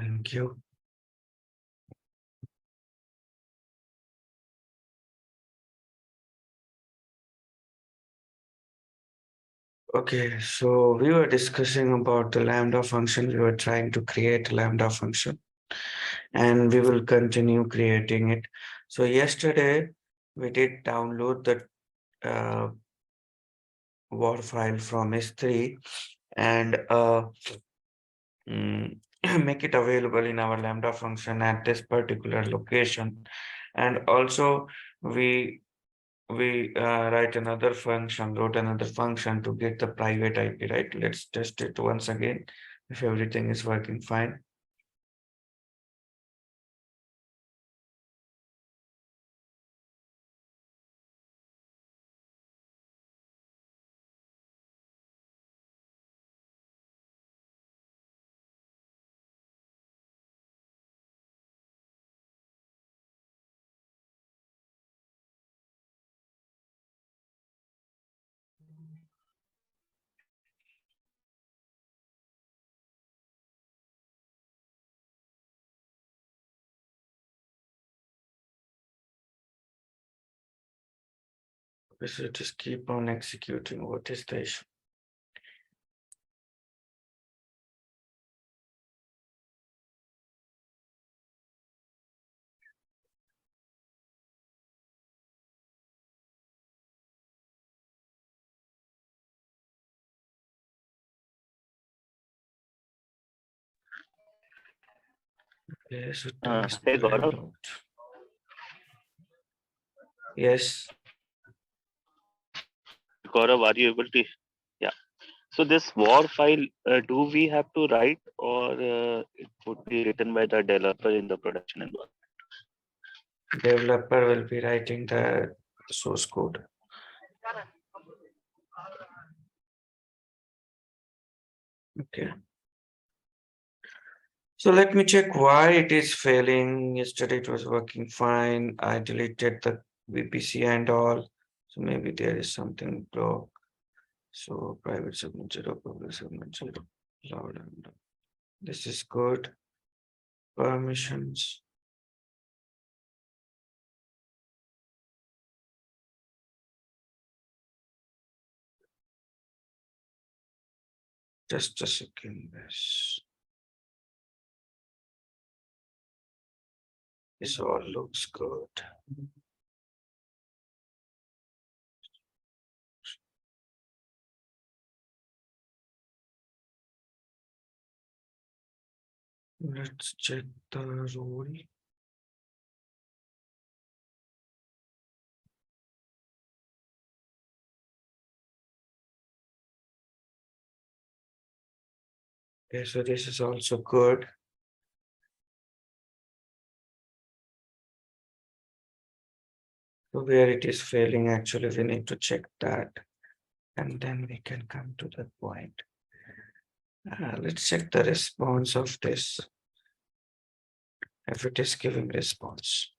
Thank you. Okay, so we were discussing about the Lambda function. We were trying to create a Lambda function, and we will continue creating it. So yesterday we did download the WAR file from S3 and make it available in our Lambda function at this particular location. And also we wrote another function to get the private IP, right? Let's test it once again if everything is working fine. We should just keep on executing. What is the issue? Okay, so Hey Gaurav. Yes. Gaurav, are you able to? Yeah. So this WAR file, do we have to write, or it would be written by the developer in the production environment? Developer will be writing the source code. Okay. So let me check why it is failing. Yesterday it was working fine. I deleted the VPC and all. So maybe there is something blocked. So private segment 0, public segment 0, loud and this is good. Permissions. Just a second. This all looks good. Let's check the rule. Okay, so this is also good. So where it is failing, actually, we need to check that. And then we can come to that point. Let's check the response of this. If it is giving response.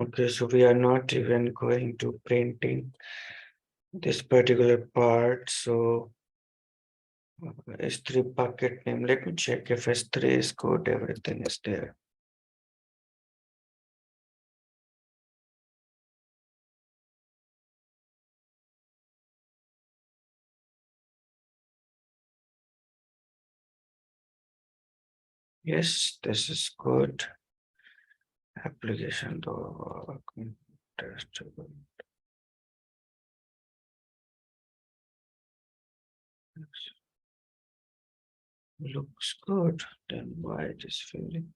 Okay, so we are not even going to printing this particular part. So S3 bucket name. Let me check if S3 is good. Everything is there. Yes, this is good. Application though, testable. Looks good. Then why it is failing?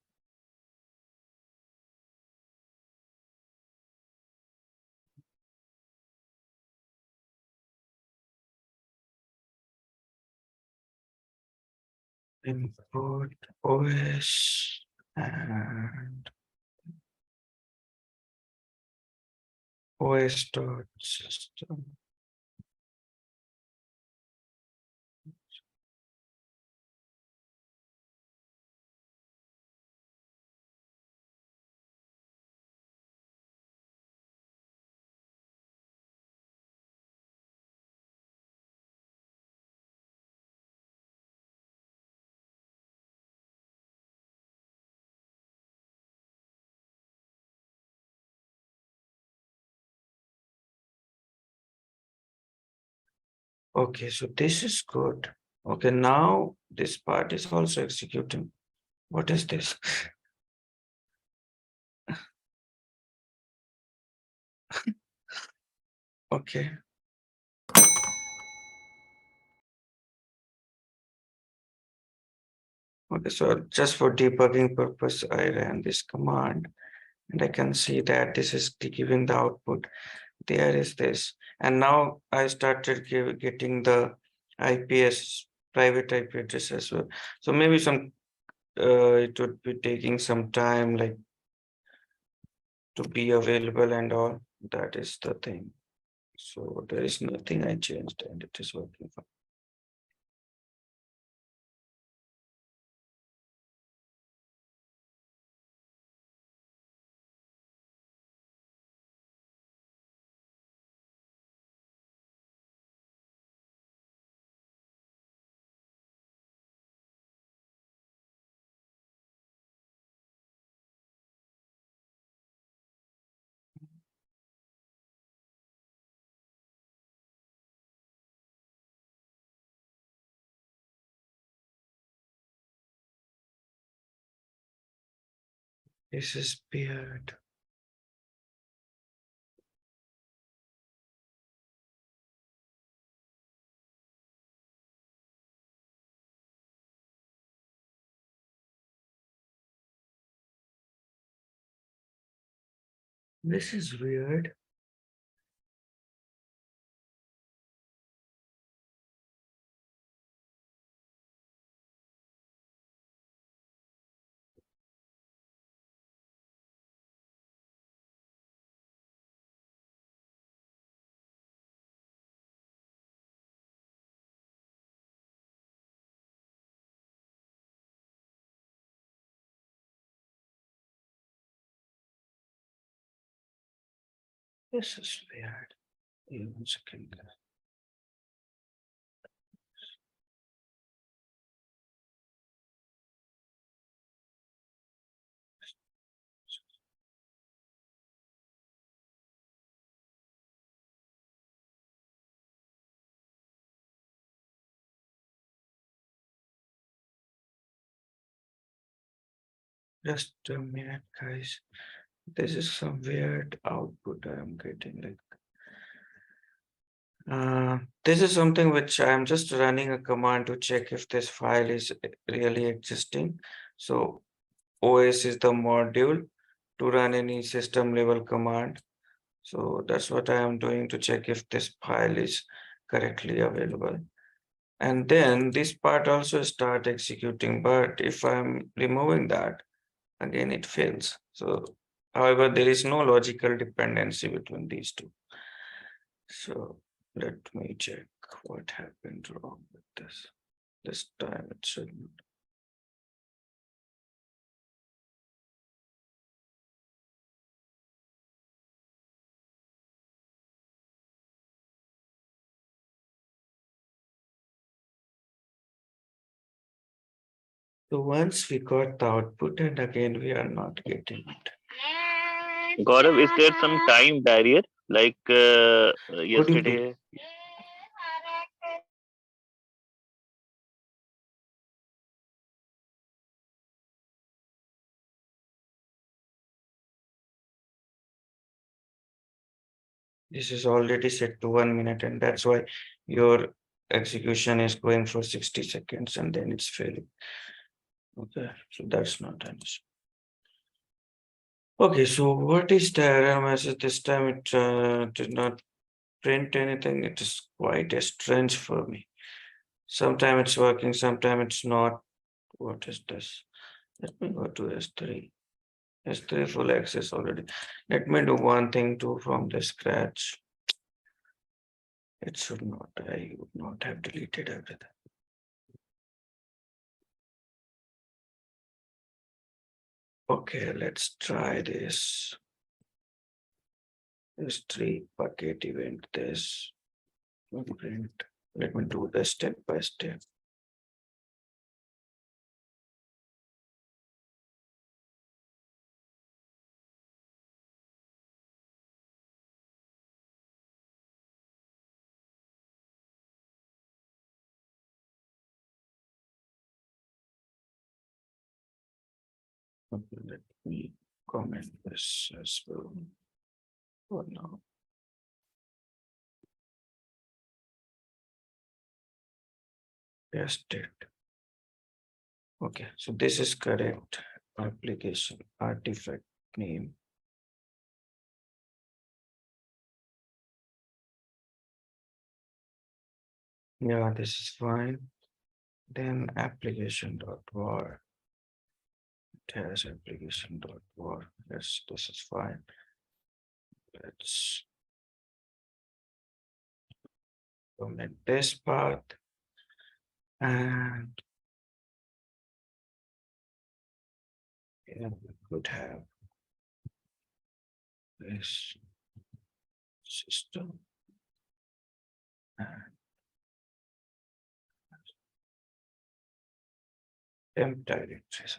Import OS and OS.system. Okay, so this is good. Okay, now this part is also executing. What is this? Okay. Okay, so just for debugging purpose, I ran this command and I can see that this is giving the output. There is this. And now I started getting the IPS, private IP address as well. So maybe it would be taking some time, like to be available and all. That is the thing. So there is nothing I changed and it is working fine. This is weird. This is weird. This is weird. One second. Just a minute, guys. This is some weird output I am getting. This is something which I am just running a command to check if this file is really existing. So OS is the module to run any system level command. So that's what I am doing to check if this file is correctly available. And then this part also start executing, but if I'm removing that, again it fails. So, however, there is no logical dependency between these two. So let me check what happened wrong with this. This time it should not. So once we got the output and again we are not getting it. Gaurav, is there some time barrier like Could you yesterday? This is already set to 1 minute, and that's why your execution is going for 60 seconds and then it's failing. Okay, so that's not an issue. Okay, so what is the error message this time? It did not print anything. It is quite strange for me. Sometimes it's working, sometimes it's not. What is this? Let me go to S3. S3 full access already. Let me do one thing too from the scratch. It should not. I would not have deleted everything. Okay, let's try this. S3 bucket event this. Print. Let me do this step by step. Okay, let me comment this as well for now. Test it. Okay, so this is correct. Application artifact name. Yeah, this is fine. Then application.var. It has application.var. Yes, this is fine. Let's comment this part. And yeah, we could have this system and temp directories.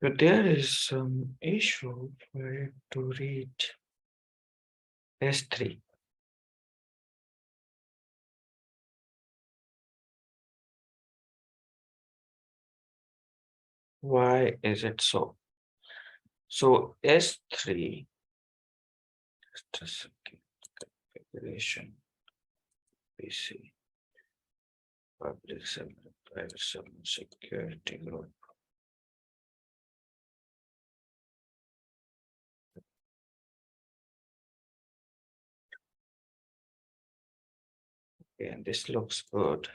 But there is some issue for it to read S3. Why is it so? So S3, just a second, configuration, PC, public server, private server, security group. Okay, and this looks good.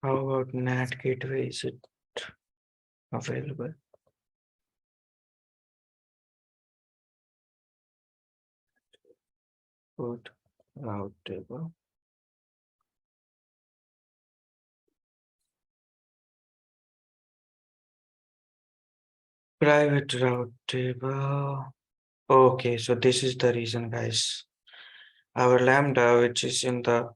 How about NAT gateway? Is it available? Good. Route table. Private route table. Okay, so this is the reason, guys. Our Lambda, which is in the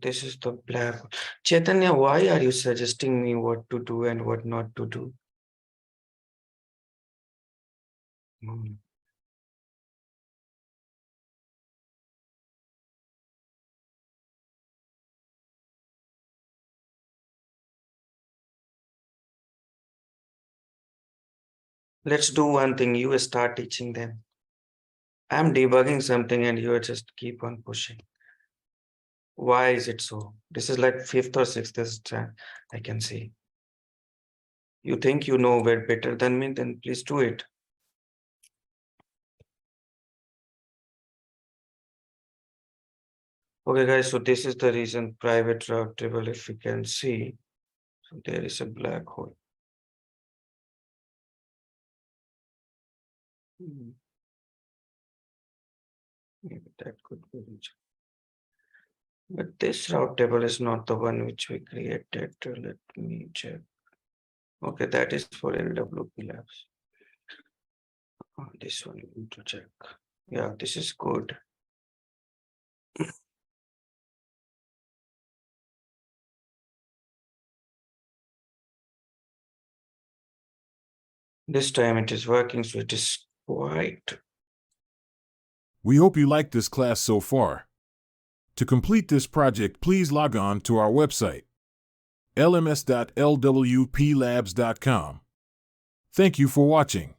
this is the black. Chaitanya, why are you suggesting me what to do and what not to do? Hmm. Let's do one thing. You start teaching them. I'm debugging something and you just keep on pushing. Why is it so? This is like fifth or sixth time I can see. You think you know it better than me, then please do it. Okay, guys, so this is the reason private route table, if you can see, so there is a black hole. Maybe that could be reason. But this route table is not the one which we created. Let me check. Okay, that is for LWP labs. This one you need to check. Yeah, this is good. This time it is working, so it is quite. We hope you liked this class so far. To complete this project, please log on to our website, lms.lwplabs.com. Thank you for watching.